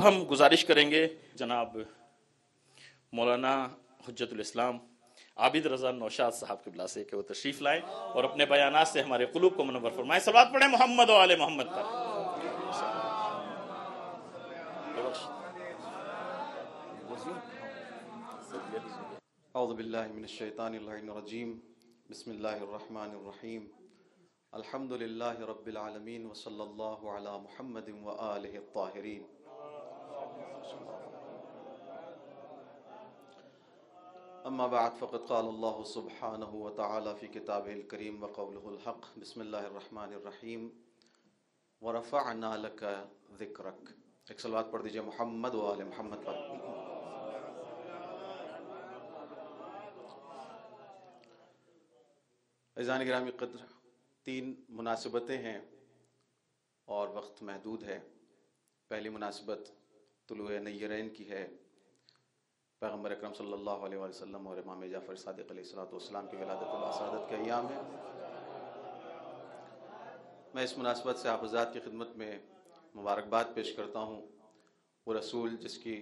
ہم گزارش کریں گے جناب مولانا حجت الاسلام عابد رضا نوشاد صاحب قبلہ سے کہ وہ تشریف لائیں اور اپنے بیانات سے ہمارے قلوب کو منور فرمائیں. صلوات پڑھیں محمد و آل محمد پر. اعوذ باللہ من الشیطان اللعین الرجیم. بسم اللہ الرحمن الرحیم. الحمد للہ رب العالمین وصلی اللہ علی محمد وآلہ الطاہرین. اما بعد فقد قال اللہ سبحانہ وتعالی فی کتابہ الکریم وقولہ الحق. بسم اللہ الرحمن الرحیم. ورفعنا لک ذکرک. ایک صلوات پڑھ دیجئے محمد و آل محمد پر. عزیزان گرامی قدر، 3 مناسبتیں ہیں اور وقت محدود ہے. پہلی مناسبت طلوع نیرین کی ہے. پیغمبر اکرم صلی اللہ علیہ وسلم اور امام جعفر صادق علیہ السلام کی ولادت الاسعادت کے ایام ہے. میں اس مناسبت سے آپ حضرات کی خدمت میں مبارکباد پیش کرتا ہوں. وہ رسول جس کی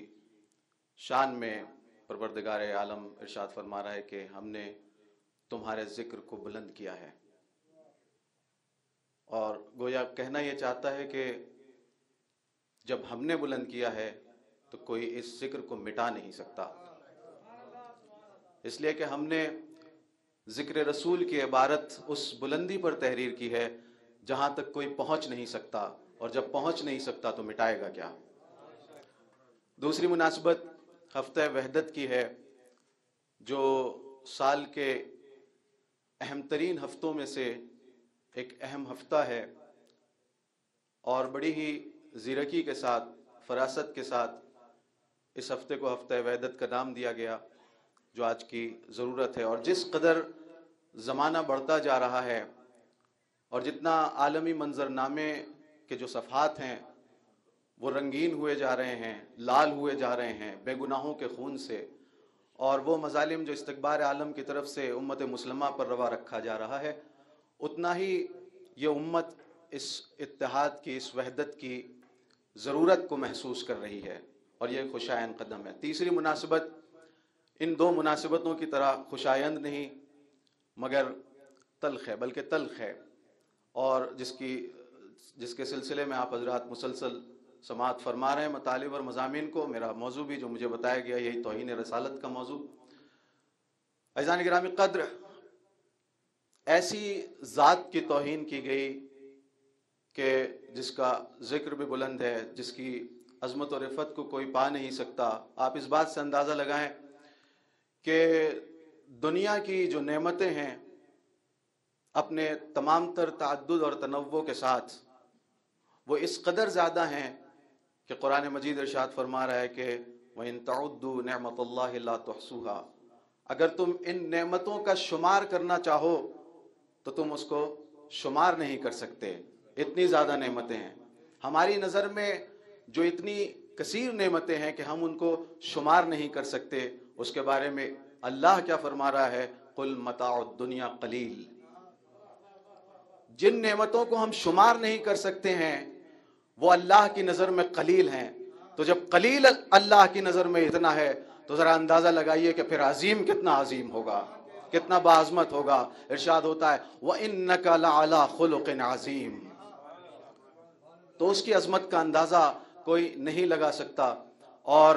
شان میں پروردگار عالم ارشاد فرما رہا ہے کہ ہم نے تمہارے ذکر کو بلند کیا ہے، اور گویا کہنا یہ چاہتا ہے کہ جب ہم نے بلند کیا ہے تو کوئی اس ذکر کو مٹا نہیں سکتا، اس لیے کہ ہم نے ذکر رسول کی عبارت اس بلندی پر تحریر کی ہے جہاں تک کوئی پہنچ نہیں سکتا، اور جب پہنچ نہیں سکتا تو مٹائے گا کیا. دوسری مناسبت ہفتہ وحدت کی ہے، جو سال کے اہم ترین ہفتوں میں سے ایک اہم ہفتہ ہے، اور بڑی ہی زیرکی کے ساتھ، فراست کے ساتھ اس ہفتے کو ہفتہ وحدت کا نام دیا گیا، جو آج کی ضرورت ہے. اور جس قدر زمانہ بڑھتا جا رہا ہے اور جتنا عالمی منظرنامے کے جو صفحات ہیں وہ رنگین ہوئے جا رہے ہیں، لال ہوئے جا رہے ہیں بے گناہوں کے خون سے، اور وہ مظالم جو استکبار عالم کی طرف سے امت مسلمہ پر روا رکھا جا رہا ہے، اتنا ہی یہ امت اس اتحاد کی، اس وحدت کی ضرورت کو محسوس کر رہی ہے، اور یہ خوشایند قدم ہے. تیسری مناسبت ان 2 مناسبتوں کی طرح خوشایند نہیں مگر تلخ ہے، بلکہ تلخ ہے، اور جس کے سلسلے میں آپ حضرات مسلسل سماعت فرما رہے ہیں مطالب اور مضامین کو. میرا موضوع بھی جو مجھے بتایا گیا یہی توہین رسالت کا موضوع. عزیزان گرامی قدر، ایسی ذات کی توہین کی گئی کہ جس کا ذکر بھی بلند ہے، جس کی عظمت و رفعت کو کوئی پا نہیں سکتا. آپ اس بات سے اندازہ لگائیں کہ دنیا کی جو نعمتیں ہیں اپنے تمام تر تعدد اور تنوع کے ساتھ وہ اس قدر زیادہ ہیں کہ قرآن مجید ارشاد فرما رہا ہے کہ وَإِن تَعُدُّوا نِعْمَةَ اللَّهِ لَا تُحْصُوهَا. اگر تم ان نعمتوں کا شمار کرنا چاہو تو تم اس کو شمار نہیں کر سکتے، اتنی زیادہ نعمتیں ہیں. ہماری نظر میں جو اتنی کثیر نعمتیں ہیں کہ ہم ان کو شمار نہیں کر سکتے، اس کے بارے میں اللہ کیا فرما رہا ہے؟ قُلْ مَتَاعُ الدُّنْيَا قَلِيلٌ. جن نعمتوں کو ہم شمار نہیں کر سکتے ہیں وہ اللہ کی نظر میں قلیل ہیں. تو جب قلیل اللہ کی نظر میں اتنا ہے تو ذرا اندازہ لگائیے کہ پھر عظیم کتنا عظیم ہوگا، کتنا باعظمت ہوگا. ارشاد ہوتا ہے وَإِنَّكَ لَعَلَىٰ خُلُقٍ عَظِيمٍ. تو اس کی عظمت کا اندازہ کوئی نہیں لگا سکتا. اور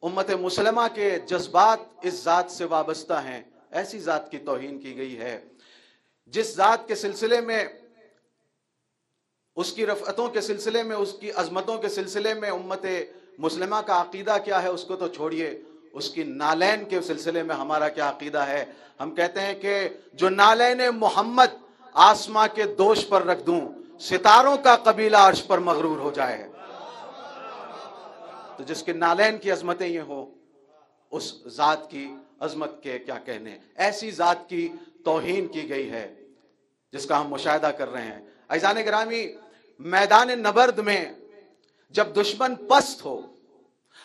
امت مسلمہ کے جذبات اس ذات سے وابستہ ہیں. ایسی ذات کی توہین کی گئی ہے جس ذات کے سلسلے میں، اس کی رفعتوں کے سلسلے میں، اس کی عظمتوں کے سلسلے میں امت مسلمہ کا عقیدہ کیا ہے اس کو تو چھوڑیے، اس کی نالین کے سلسلے میں ہمارا کیا عقیدہ ہے. ہم کہتے ہیں کہ جو نالین محمد آسماں کے دوش پر رکھ دوں، ستاروں کا قبیلہ عرش پر مغرور ہو جائے. تو جس کے نالین کی عظمتیں یہ ہو، اس ذات کی عظمت کے کیا کہنے. ایسی ذات کی توہین کی گئی ہے جس کا ہم مشاہدہ کر رہے ہیں. عزیزان گرامی، میدان نبرد میں جب دشمن پست ہو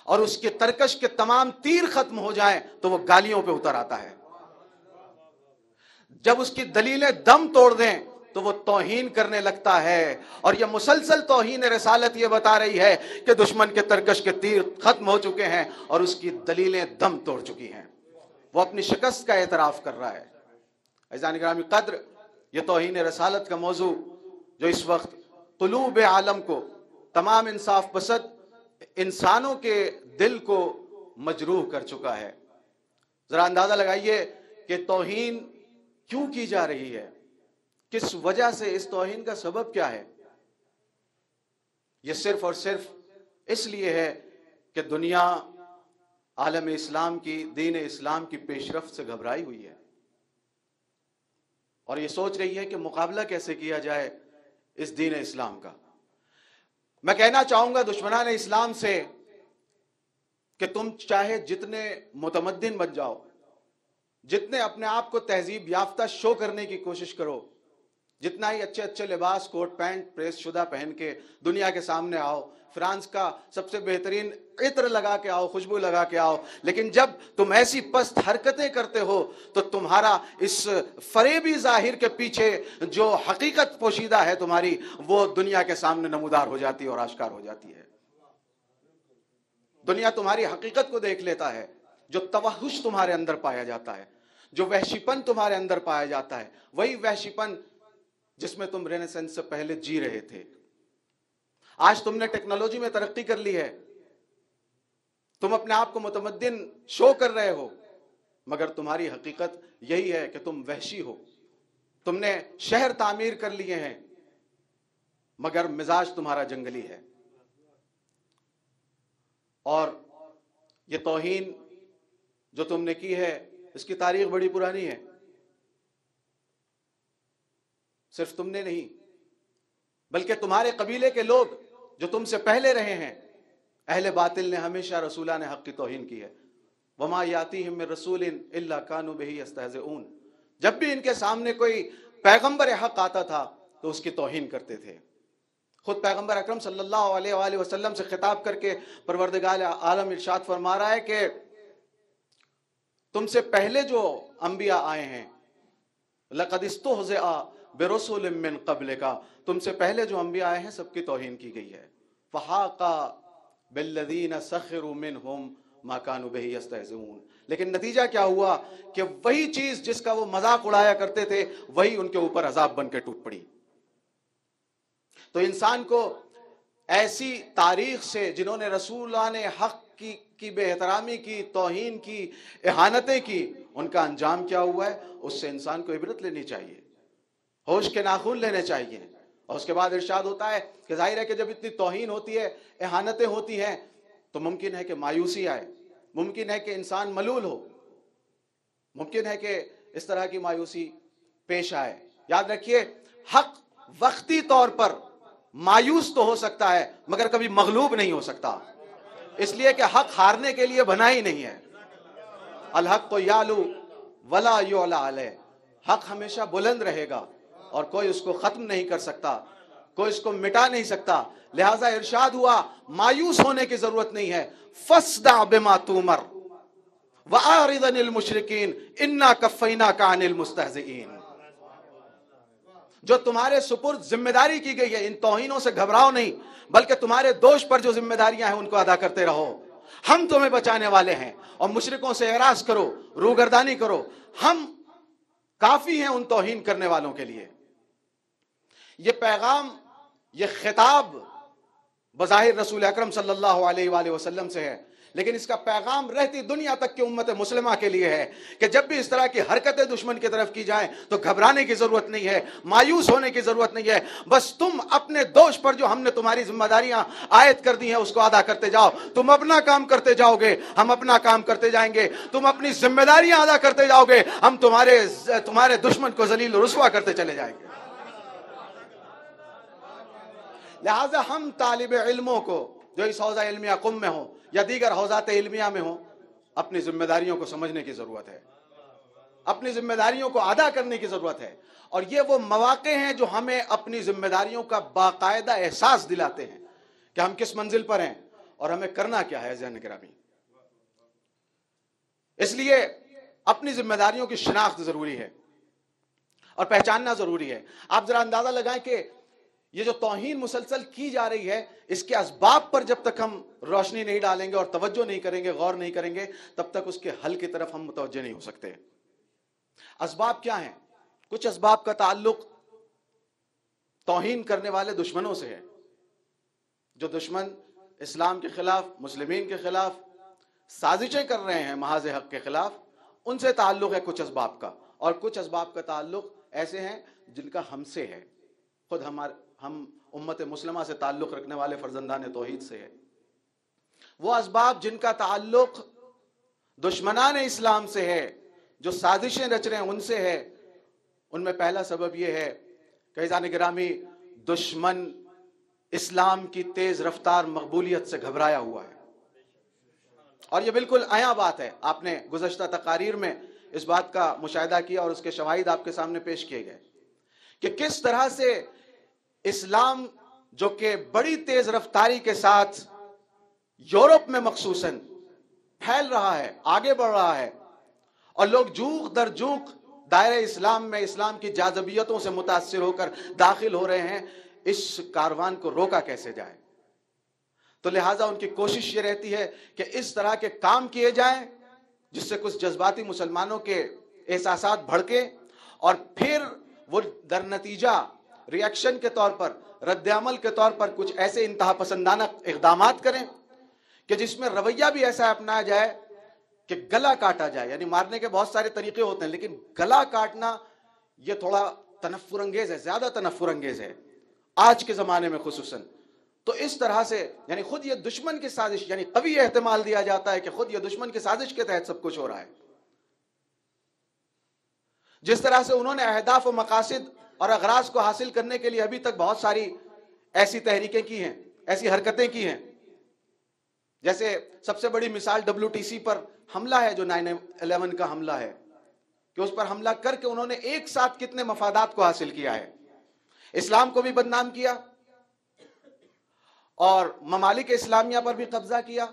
اور اس کے ترکش کے تمام تیر ختم ہو جائیں تو وہ گالیوں پہ اتر آتا ہے. جب اس کی دلیلیں دم توڑ دیں تو وہ توہین کرنے لگتا ہے، اور یہ مسلسل توہین رسالت یہ بتا رہی ہے کہ دشمن کے ترکش کے تیر ختم ہو چکے ہیں اور اس کی دلیلیں دم توڑ چکی ہیں، وہ اپنی شکست کا اعتراف کر رہا ہے۔ عزیزان گرامی قدر، یہ توہین رسالت کا موضوع جو اس وقت قلوب عالم کو، تمام انصاف پسند انسانوں کے دل کو مجروح کر چکا ہے۔ ذرا اندازہ لگائیے کہ توہین کیوں کی جا رہی ہے، کس وجہ سے، اس توہین کا سبب کیا ہے؟ یہ صرف اور صرف اس لیے ہے کہ دنیا عالم اسلام کی، دین اسلام کی پیش رفت سے گھبرائی ہوئی ہے اور یہ سوچ رہی ہے کہ مقابلہ کیسے کیا جائے اس دین اسلام کا۔ میں کہنا چاہوں گا دشمنان اسلام سے کہ تم چاہے جتنے متمدن بن جاؤ، جتنے اپنے آپ کو تہذیب یافتہ شو کرنے کی کوشش کرو، جتنا ہی اچھے اچھے لباس، کوٹ پینٹ پریس شدہ پہن کے دنیا کے سامنے آؤ، فرانس کا سب سے بہترین عطر لگا کے آؤ، خوشبو لگا کے آؤ، لیکن جب تم ایسی پست حرکتیں کرتے ہو تو تمہارا اس فریبی ظاہر کے پیچھے جو حقیقت پوشیدہ ہے تمہاری، وہ دنیا کے سامنے نمودار ہو جاتی ہے اور آشکار ہو جاتی ہے۔ دنیا تمہاری حقیقت کو دیکھ لیتا ہے، جو توحش تمہارے اندر پایا جاتا ہے، جو وحشی پن تمہارے اندر پایا جاتا ہے، وہی وحشی پن جس میں تم رینیسنس سے پہلے جی رہے تھے۔ آج تم نے ٹیکنالوجی میں ترقی کر لی ہے، تم اپنے آپ کو متمدن شو کر رہے ہو، مگر تمہاری حقیقت یہی ہے کہ تم وحشی ہو۔ تم نے شہر تعمیر کر لیے ہیں مگر مزاج تمہارا جنگلی ہے۔ اور یہ توہین جو تم نے کی ہے اس کی تاریخ بڑی پرانی ہے، صرف تم نے نہیں بلکہ تمہارے قبیلے کے لوگ جو تم سے پہلے رہے ہیں، اہل باطل نے ہمیشہ رسولان حق کی توہین کی ہے۔ وما یاتیہم من رسول الا کانوا بہ یستہزئون، جب بھی ان کے سامنے کوئی پیغمبر حق آتا تھا تو اس کی توہین کرتے تھے۔ خود پیغمبر اکرم صلی اللہ علیہ وآلہ وسلم سے خطاب کر کے پروردگار عالم ارشاد فرما رہا ہے کہ تم سے پہلے جو انبیاء آئے ہیں، لقد استہزئ برسول من قبلک، تم سے پہلے جو انبیاء آئے ہیں سب کی توہین کی گئی ہے۔ فحاق بالذین سخروا منہم ما کانوا بہ یستہزئون، لیکن نتیجہ کیا ہوا کہ وہی چیز جس کا وہ مذاق اڑایا کرتے تھے وہی ان کے اوپر عذاب بن کے ٹوٹ پڑی۔ تو انسان کو ایسی تاریخ سے، جنہوں نے رسولان حق کی بے احترامی کی، توہین کی، اہانتیں کی، ان کا انجام کیا ہوا ہے، اس سے انسان کو عبرت لینی چاہیے، ہوش کے ناخن لینے چاہیے۔ اور اس کے بعد ارشاد ہوتا ہے کہ ظاہر ہے کہ جب اتنی توہین ہوتی ہے، اہانتیں ہوتی ہیں، تو ممکن ہے کہ مایوسی آئے، ممکن ہے کہ انسان ملول ہو، ممکن ہے کہ اس طرح کی مایوسی پیش آئے۔ یاد رکھیے، حق وقتی طور پر مایوس تو ہو سکتا ہے مگر کبھی مغلوب نہیں ہو سکتا، اس لیے کہ حق ہارنے کے لیے بنا ہی نہیں ہے۔ الحق یعلو ولا یعلی علیہ، حق ہمیشہ بلند رہے گا اور کوئی اس کو ختم نہیں کر سکتا، کوئی اس کو مٹا نہیں سکتا۔ لہٰذا ارشاد ہوا مایوس ہونے کی ضرورت نہیں ہے۔ فاصدع بما تؤمر واعرض عن المشرکین انا کفیناک عن المستہزئین، جو تمہارے سپرد ذمہ داری کی گئی ہے، ان توہینوں سے گھبراؤ نہیں، بلکہ تمہارے دوش پر جو ذمہ داریاں ہیں ان کو ادا کرتے رہو۔ ہم تمہیں بچانے والے ہیں، اور مشرکوں سے اعراض کرو، روگردانی کرو، ہم کافی ہیں ان توہین کرنے والوں کے لیے۔ یہ پیغام، یہ خطاب بظاہر رسول اکرم صلی اللہ علیہ وآلہ وسلم سے ہے، لیکن اس کا پیغام رہتی دنیا تک کی امت مسلمہ کے لیے ہے کہ جب بھی اس طرح کی حرکتیں دشمن کی طرف کی جائیں تو گھبرانے کی ضرورت نہیں ہے، مایوس ہونے کی ضرورت نہیں ہے، بس تم اپنے دوش پر جو ہم نے تمہاری ذمہ داریاں عائد کر دی ہیں اس کو ادا کرتے جاؤ۔ تم اپنا کام کرتے جاؤ گے، ہم اپنا کام کرتے جائیں گے، تم اپنی ذمہ داریاں ادا کرتے جاؤ گے، ہم تمہارے دشمن کو ذلیل و رسوا کرتے چلے جائیں گے۔ لہٰذا ہم طالب علموں کو جو اس حوزہ علمیہ قم میں ہوں یا دیگر حوزات علمیہ میں ہوں، اپنی ذمہ داریوں کو سمجھنے کی ضرورت ہے، اپنی ذمہ داریوں کو ادا کرنے کی ضرورت ہے، اور یہ وہ مواقع ہیں جو ہمیں اپنی ذمہ داریوں کا باقاعدہ احساس دلاتے ہیں کہ ہم کس منزل پر ہیں اور ہمیں کرنا کیا ہے۔ ذہن گرامی، اس لیے اپنی ذمہ داریوں کی شناخت ضروری ہے۔ اور پہچاننا ضروری ہے. آپ ذرا اندازہ لگائیں کہ یہ جو توہین مسلسل کی جا رہی ہے، اس کے اسباب پر جب تک ہم روشنی نہیں ڈالیں گے اور توجہ نہیں کریں گے، غور نہیں کریں گے، تب تک اس کے حل کی طرف ہم متوجہ نہیں ہو سکتے. اسباب کیا ہیں؟ کچھ اسباب کا تعلق توہین کرنے والے دشمنوں سے ہے. جو دشمن اسلام کے خلاف، مسلمین کے خلاف سازشیں کر رہے ہیں محاذ حق کے خلاف، ان سے تعلق ہے کچھ اسباب کا. اور کچھ اسباب کا تعلق ایسے ہیں جن کا ہم سے ہے، خود ہم امت مسلمہ سے تعلق رکھنے والے فرزندان توحید سے ہے. وہ اسباب جن کا تعلق دشمنان اسلام سے ہے، جو سازشیں رچ رہے ہیں ان سے ہے. ان میں پہلا سبب یہ ہے کہ عزیزان گرامی، دشمن اسلام کی تیز رفتار مقبولیت سے گھبرایا ہوا ہے. اور یہ بالکل عیاں بات ہے. آپ نے گزشتہ تقاریر میں اس بات کا مشاہدہ کیا اور اس کے شواہد آپ کے سامنے پیش کیے گئے کہ کس طرح سے اسلام جو کہ بڑی تیز رفتاری کے ساتھ یورپ میں مخصوصاً پھیل رہا ہے، آگے بڑھ رہا ہے، اور لوگ جوق در جوق دائرہ اسلام میں اسلام کی جاذبیتوں سے متاثر ہو کر داخل ہو رہے ہیں. اس کاروان کو روکا کیسے جائے؟ تو لہٰذا ان کی کوشش یہ رہتی ہے کہ اس طرح کے کام کیے جائیں جس سے کچھ جذباتی مسلمانوں کے احساسات بھڑکے، اور پھر وہ در نتیجہ ریاکشن کے طور پر، رد عمل کے طور پر کچھ ایسے انتہا پسندانہ اقدامات کریں کہ جس میں رویہ بھی ایسا اپنایا جائے کہ گلا کاٹا جائے. یعنی مارنے کے بہت سارے طریقے ہوتے ہیں، لیکن گلا کاٹنا یہ تھوڑا تنفر انگیز ہے، زیادہ تنفر انگیز ہے آج کے زمانے میں خصوصاً. تو اس طرح سے یعنی خود یہ دشمن کی سازش، یعنی قوی احتمال دیا جاتا ہے کہ خود یہ دشمن کی سازش کے تحت سب کچھ ہو رہا ہے. جس طرح سے انہوں نے اہداف و مقاصد اور اغراض کو حاصل کرنے کے لیے ابھی تک بہت ساری ایسی تحریکیں کی ہیں، ایسی حرکتیں کی ہیں. جیسے سب سے بڑی مثال WTC پر حملہ ہے، جو 9/11 کا حملہ ہے، کہ اس پر حملہ کر کے انہوں نے ایک ساتھ کتنے مفادات کو حاصل کیا ہے. اسلام کو بھی بدنام کیا اور ممالک اسلامیہ پر بھی قبضہ کیا.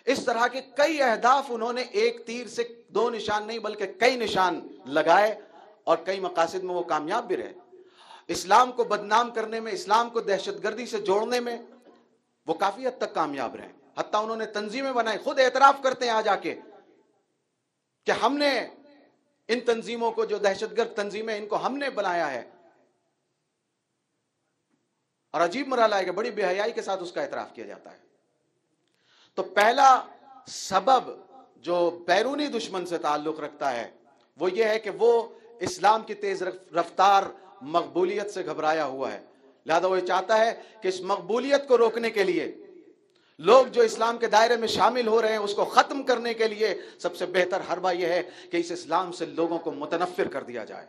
اس طرح کے کئی اہداف انہوں نے ایک تیر سے 2 نشان نہیں بلکہ کئی نشان لگائے، اور کئی مقاصد میں وہ کامیاب بھی رہے. اسلام کو بدنام کرنے میں، اسلام کو دہشت گردی سے جوڑنے میں وہ کافی حد تک کامیاب رہے. حتیٰ انہوں نے تنظیمیں بنائی، خود اعتراف کرتے ہیں آ جا کے کہ ہم نے ان تنظیموں کو، جو دہشت گرد تنظیمیں، ان کو ہم نے بنایا ہے. اور عجیب مرحلہ ہے کہ بڑی بے حیائی کے ساتھ اس کا اعتراف کیا جاتا ہے. تو پہلا سبب جو بیرونی دشمن سے تعلق رکھتا ہے وہ یہ ہے کہ وہ اسلام کی تیز رفتار مقبولیت سے گھبرایا ہوا ہے. لہذا وہ چاہتا ہے کہ اس مقبولیت کو روکنے کے لیے، لوگ جو اسلام کے دائرے میں شامل ہو رہے ہیں اس کو ختم کرنے کے لیے سب سے بہتر حربہ یہ ہے کہ اس اسلام سے لوگوں کو متنفر کر دیا جائے.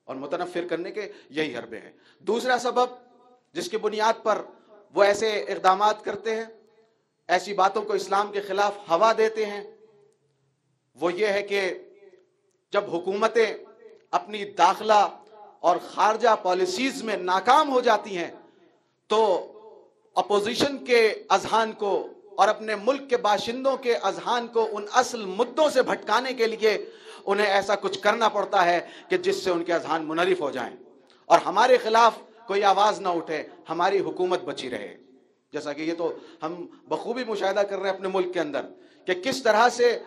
اور متنفر کرنے کے یہی حربے ہیں. دوسرا سبب جس کی بنیاد پر وہ ایسے اقدامات کرتے ہیں، ایسی باتوں کو اسلام کے خلاف ہوا دیتے ہیں، وہ یہ ہے کہ جب حکومتیں اپنی داخلہ اور خارجہ پالیسیز میں ناکام ہو جاتی ہیں تو اپوزیشن کے اذہان کو اور اپنے ملک کے باشندوں کے اذہان کو ان اصل مدوں سے بھٹکانے کے لیے انہیں ایسا کچھ کرنا پڑتا ہے کہ جس سے ان کے اذہان منحرف ہو جائیں اور ہمارے خلاف کوئی آواز نہ اٹھے، ہماری حکومت بچی رہے. جیسا کہ یہ تو ہم بخوبی مشاہدہ کر رہے ہیں اپنے ملک کے اندر کہ کس طرح سے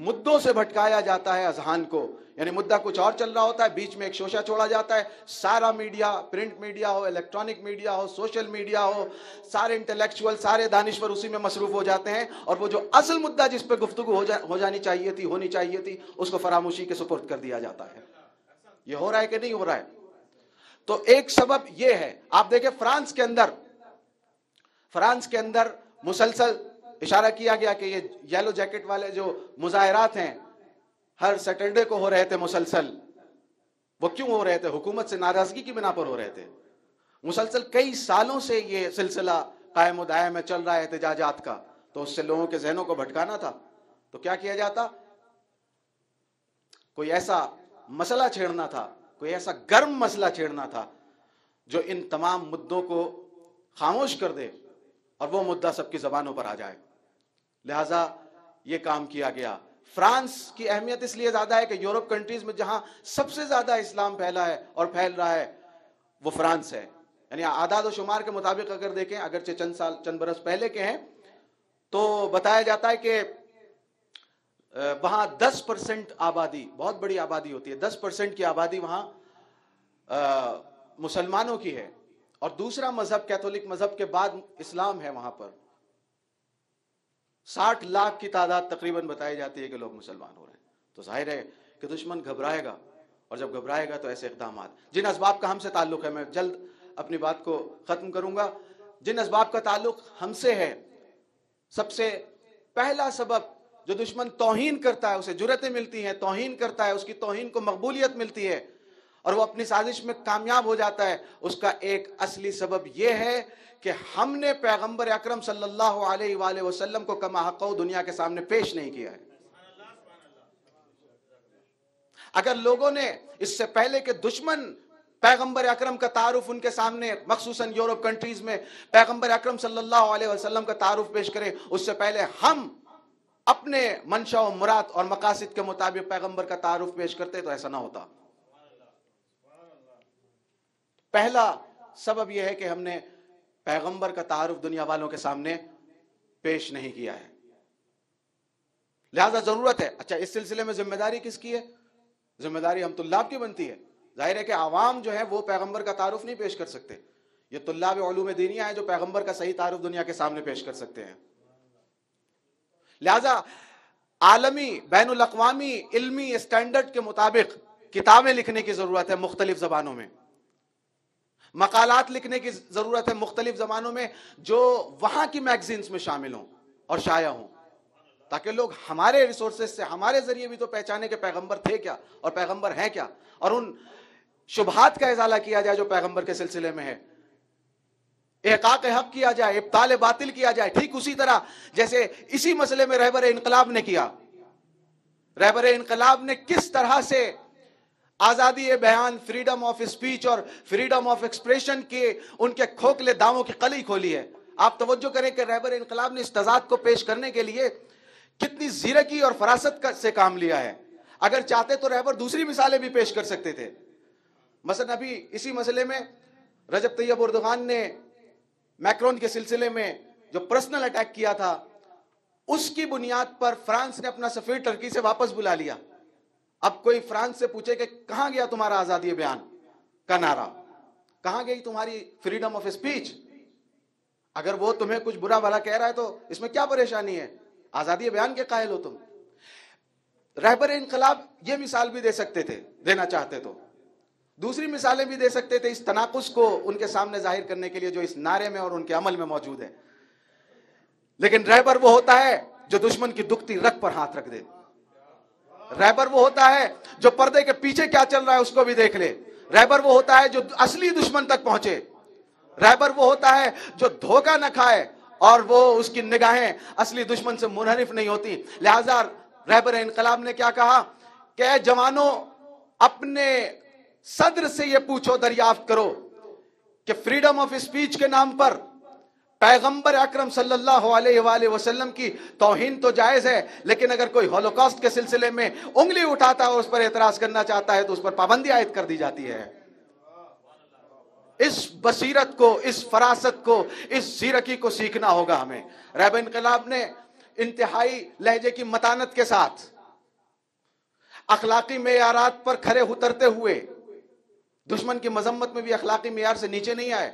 مدوں سے بھٹکایا جاتا ہے اذہان کو. یعنی مدعا کچھ اور چل رہا ہوتا ہے، بیچ میں ایک شوشہ چھوڑا جاتا ہے، سارا میڈیا، پرنٹ میڈیا ہو، الیکٹرانک میڈیا ہو، سوشل میڈیا ہو، سارے انٹلیکچوئل، سارے دانشور اسی میں مصروف ہو جاتے ہیں، اور وہ جو اصل مدعا جس پہ گفتگو ہو جانی چاہیے تھی، ہونی چاہیے تھی، اس کو فراموشی کے سپرد کر دیا جاتا ہے. یہ ہو رہا ہے کہ نہیں ہو رہا ہے؟ تو ایک سبب یہ ہے. آپ دیکھیں فرانس کے اندر مسلسل اشارہ کیا گیا کہ یہ یلو جیکٹ والے جو مظاہرات ہیں ہر سیٹرڈے کو ہو رہے تھے مسلسل. وہ کیوں ہو رہے تھے؟ حکومت سے ناراضگی کی بنا پر ہو رہے تھے. مسلسل کئی سالوں سے یہ سلسلہ قائم و دائم میں چل رہا ہے احتجاجات کا. تو اس سے لوگوں کے ذہنوں کو بھٹکانا تھا. تو کیا کیا جاتا؟ کوئی ایسا مسئلہ چھیڑنا تھا، کوئی ایسا گرم مسئلہ چھیڑنا تھا جو ان تمام مدوں کو خاموش کر دے اور وہ مدعا سب کی زبانوں پر آ جائے. لہٰذا یہ کام کیا گیا. فرانس کی اہمیت اس لیے زیادہ ہے کہ یورپ کنٹریز میں جہاں سب سے زیادہ اسلام پھیلا ہے اور پھیل رہا ہے وہ فرانس ہے. یعنی اعداد و شمار کے مطابق اگر دیکھیں، اگرچہ چند برس پہلے کے ہیں، تو بتایا جاتا ہے کہ وہاں 10% آبادی، بہت بڑی آبادی ہوتی ہے، 10% کی آبادی وہاں مسلمانوں کی ہے، اور دوسرا مذہب کیتھولک مذہب کے بعد اسلام ہے. وہاں پر 60 لاکھ کی تعداد تقریباً بتائی جاتی ہے کہ لوگ مسلمان ہو رہے ہیں. تو ظاہر ہے کہ دشمن گھبرائے گا، اور جب گھبرائے گا تو ایسے اقدامات، جن اسباب کا ہم سے تعلق ہے، میں جلد اپنی بات کو ختم کروں گا، جن اسباب کا تعلق ہم سے ہے، سب سے پہلا سبب جو دشمن توہین کرتا ہے اسے جرأتیں ملتی ہیں، توہین کرتا ہے، اس کی توہین کو مقبولیت ملتی ہے اور وہ اپنی سازش میں کامیاب ہو جاتا ہے، اس کا ایک اصلی سبب یہ ہے کہ ہم نے پیغمبر اکرم صلی اللہ علیہ وآلہ وسلم کو کما حقہ دنیا کے سامنے پیش نہیں کیا ہے. اگر لوگوں نے اس سے پہلے کہ دشمن پیغمبر اکرم کا تعارف ان کے سامنے، مخصوصاً یورپ کنٹریز میں پیغمبر اکرم صلی اللہ علیہ وسلم کا تعارف پیش کرے، اس سے پہلے ہم اپنے منشا و مراد اور مقاصد کے مطابق پیغمبر کا تعارف پیش کرتے تو ایسا نہ ہوتا. پہلا سبب یہ ہے کہ ہم نے پیغمبر کا تعارف دنیا والوں کے سامنے پیش نہیں کیا ہے، لہذا ضرورت ہے. اچھا، اس سلسلے میں ذمہ داری کس کی ہے؟ ذمہ داری ہم طلاب کی بنتی ہے. ظاہر ہے کہ عوام جو ہے وہ پیغمبر کا تعارف نہیں پیش کر سکتے، یہ طلاب علوم دینیہ ہیں جو پیغمبر کا صحیح تعارف دنیا کے سامنے پیش کر سکتے ہیں. لہذا عالمی بین الاقوامی علمی اسٹینڈرڈ کے مطابق کتابیں لکھنے کی ضرورت ہے، مختلف زبانوں میں مقالات لکھنے کی ضرورت ہے، مختلف زبانوں میں، جو وہاں کی میگزینز میں شامل ہوں اور شائع ہوں، تاکہ لوگ ہمارے ریسورسز سے، ہمارے ذریعے بھی تو پہچانے کہ پیغمبر تھے کیا اور پیغمبر ہیں کیا، اور ان شبہات کا ازالہ کیا جائے جو پیغمبر کے سلسلے میں ہے، احقاق حق کیا جائے، ابطال باطل کیا جائے. ٹھیک اسی طرح جیسے اسی مسئلے میں رہبر انقلاب نے کیا. رہبر انقلاب نے کس طرح سے آزادی بیان، فریڈم آف اسپیچ اور فریڈم آف ایکسپریشن کے ان کے کھوکھلے داموں کی قلعی کھولی ہے. آپ توجہ کریں کہ رہبر انقلاب نے اس تضاد کو پیش کرنے کے لیے کتنی زیرکی اور فراست سے کام لیا ہے. اگر چاہتے تو رہبر دوسری مثالیں بھی پیش کر سکتے تھے. مثلا ابھی اسی مسئلے میں رجب طیب اردوغان نے میکرون کے سلسلے میں جو پرسنل اٹیک کیا تھا، اس کی بنیاد پر فرانس نے اپنا سفیر ٹرکی سے واپس بلا لیا. اب کوئی فرانس سے پوچھے کہ کہاں گیا تمہارا آزادی بیان کا نعرہ، کہاں گئی تمہاری فریڈم آف اسپیچ؟ اگر وہ تمہیں کچھ برا بھلا کہہ رہا ہے تو اس میں کیا پریشانی ہے؟ آزادی بیان کے قائل ہو تم. رہبر انقلاب یہ مثال بھی دے سکتے تھے، دینا چاہتے تو دوسری مثالیں بھی دے سکتے تھے اس تناقض کو ان کے سامنے ظاہر کرنے کے لیے جو اس نعرے میں اور ان کے عمل میں موجود ہے. لیکن رہبر وہ ہوتا ہے جو دشمن کی دکھتی رگ پر ہاتھ رکھ دے. رہبر وہ ہوتا ہے جو پردے کے پیچھے کیا چل رہا ہے اس کو بھی دیکھ لے. رہبر وہ ہوتا ہے جو اصلی دشمن تک پہنچے. رہبر وہ ہوتا ہے جو دھوکہ نہ کھائے اور وہ اس کی نگاہیں اصلی دشمن سے منحرف نہیں ہوتی. لہذا رہبر انقلاب نے کیا کہا کہ اے جوانوں، اپنے صدر سے یہ پوچھو، دریافت کرو کہ فریڈم آف اسپیچ کے نام پر پیغمبر اکرم صلی اللہ علیہ وآلہ وسلم کی توہین تو جائز ہے، لیکن اگر کوئی ہولوکاسٹ کے سلسلے میں انگلی اٹھاتا ہے اور اس پر اعتراض کرنا چاہتا ہے تو اس پر پابندی عائد کر دی جاتی ہے. اس بصیرت کو، اس فراست کو، اس زیرکی کو سیکھنا ہوگا ہمیں. رہبر انقلاب نے انتہائی لہجے کی متانت کے ساتھ اخلاقی معیارات پر کھرے اترتے ہوئے دشمن کی مذمت میں بھی اخلاقی معیار سے نیچے نہیں آئے.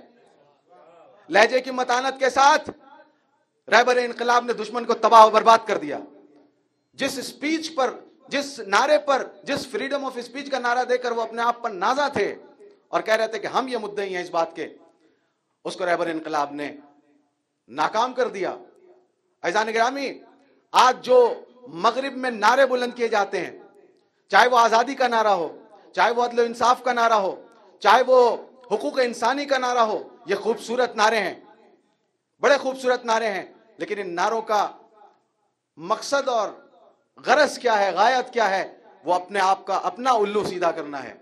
لہجے کی متانت کے ساتھ رہبر انقلاب نے دشمن کو تباہ و برباد کر دیا. جس اسپیچ پر، جس نعرے پر، جس فریڈم آف اسپیچ کا نعرہ دے کر وہ اپنے آپ پر نازا تھے اور کہہ رہے تھے کہ ہم یہ مدعی ہیں اس بات کے، اس کو رہبر انقلاب نے ناکام کر دیا. عزیزان گرامی، آج جو مغرب میں نعرے بلند کیے جاتے ہیں، چاہے وہ آزادی کا نعرہ ہو، چاہے وہ عدل و انصاف کا نعرہ ہو، چاہے وہ حقوق انسانی کا نعرہ ہو، یہ خوبصورت نعرے ہیں، بڑے خوبصورت نعرے ہیں، لیکن ان نعروں کا مقصد اور غرض کیا ہے، غایت کیا ہے؟ وہ اپنے آپ کا اپنا الو سیدھا کرنا ہے.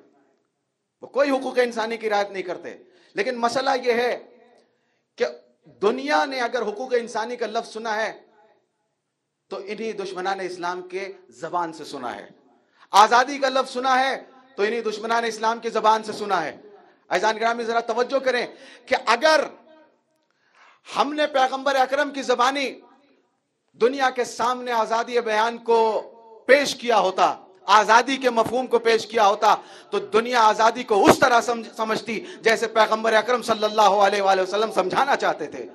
وہ کوئی حقوق انسانی کی رعایت نہیں کرتے. لیکن مسئلہ یہ ہے کہ دنیا نے اگر حقوق انسانی کا لفظ سنا ہے تو انہی دشمنان اسلام کے زبان سے سنا ہے. آزادی کا لفظ سنا ہے تو انہی دشمنان اسلام کی زبان سے سنا ہے. عزیزان گرامی ذرا توجہ کریں کہ اگر ہم نے پیغمبر اکرم کی زبانی دنیا کے سامنے آزادی بیان کو پیش کیا ہوتا, آزادی کے مفہوم کو پیش کیا ہوتا, تو دنیا آزادی کو اس طرح سمجھتی جیسے پیغمبر اکرم صلی اللہ علیہ وآلہ وسلم سمجھانا چاہتے تھے.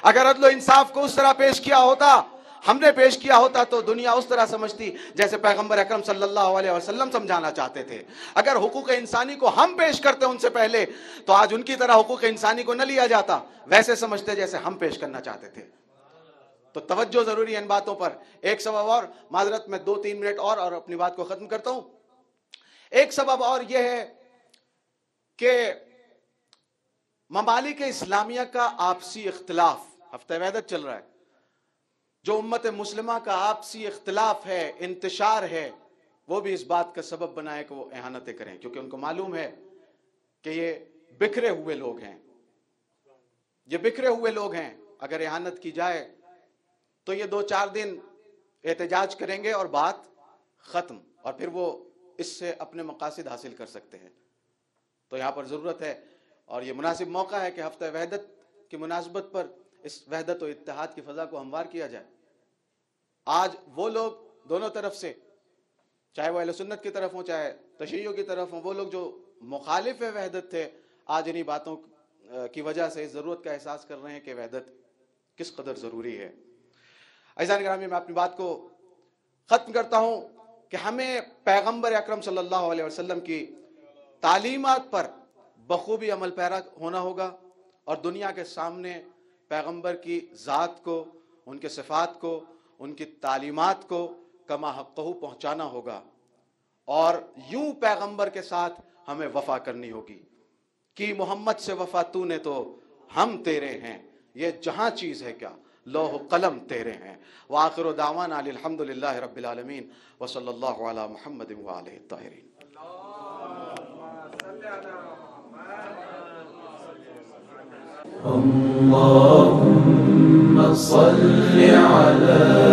اگر عدل و انصاف کو اس طرح پیش کیا ہوتا, ہم نے پیش کیا ہوتا, تو دنیا اس طرح سمجھتی جیسے پیغمبر اکرم صلی اللہ علیہ وسلم سمجھانا چاہتے تھے. اگر حقوق انسانی کو ہم پیش کرتے ان سے پہلے, تو آج ان کی طرح حقوق انسانی کو نہ لیا جاتا, ویسے سمجھتے جیسے ہم پیش کرنا چاہتے تھے. تو توجہ ضروری ہے ان باتوں پر. ایک سبب اور, معذرت میں 2-3 منٹ اور اپنی بات کو ختم کرتا ہوں. ایک سبب اور یہ ہے کہ ممالک اسلامیہ کا آپسی اختلاف, ہفتہ وحدت چل رہا ہے, جو امت مسلمہ کا آپسی اختلاف ہے, انتشار ہے, وہ بھی اس بات کا سبب بنا ہے کہ وہ اہانتیں کریں, کیونکہ ان کو معلوم ہے کہ یہ بکھرے ہوئے لوگ ہیں, یہ بکھرے ہوئے لوگ ہیں. اگر اہانت کی جائے تو یہ 2-4 دن احتجاج کریں گے اور بات ختم, اور پھر وہ اس سے اپنے مقاصد حاصل کر سکتے ہیں. تو یہاں پر ضرورت ہے, اور یہ مناسب موقع ہے کہ ہفتہ وحدت کی مناسبت پر اس وحدت و اتحاد کی فضا کو ہموار کیا جائے. آج وہ لوگ دونوں طرف سے, چاہے وہ اہل سنت کی طرف ہوں چاہے تشیعوں کی طرف ہوں, وہ لوگ جو مخالف وحدت تھے, آج انہی باتوں کی وجہ سے اس ضرورت کا احساس کر رہے ہیں کہ وحدت کس قدر ضروری ہے. عزیزان گرامی, میں اپنی بات کو ختم کرتا ہوں کہ ہمیں پیغمبر اکرم صلی اللہ علیہ وسلم کی تعلیمات پر بخوبی عمل پیرا ہونا ہوگا, اور دنیا کے سامنے پیغمبر کی ذات کو, ان کے صفات کو, ان کی تعلیمات کو کما حقہ پہنچانا ہوگا, اور یوں پیغمبر کے ساتھ ہمیں وفا کرنی ہوگی کہ محمد سے وفا تو نے تو ہم تیرے ہیں, یہ جہاں چیز ہے کیا لوح قلم تیرے ہیں. وآخر دعوانا الحمدللہ رب العالمین وصلی اللہ علی محمد وآلہ الطاہرین. اللهم صل على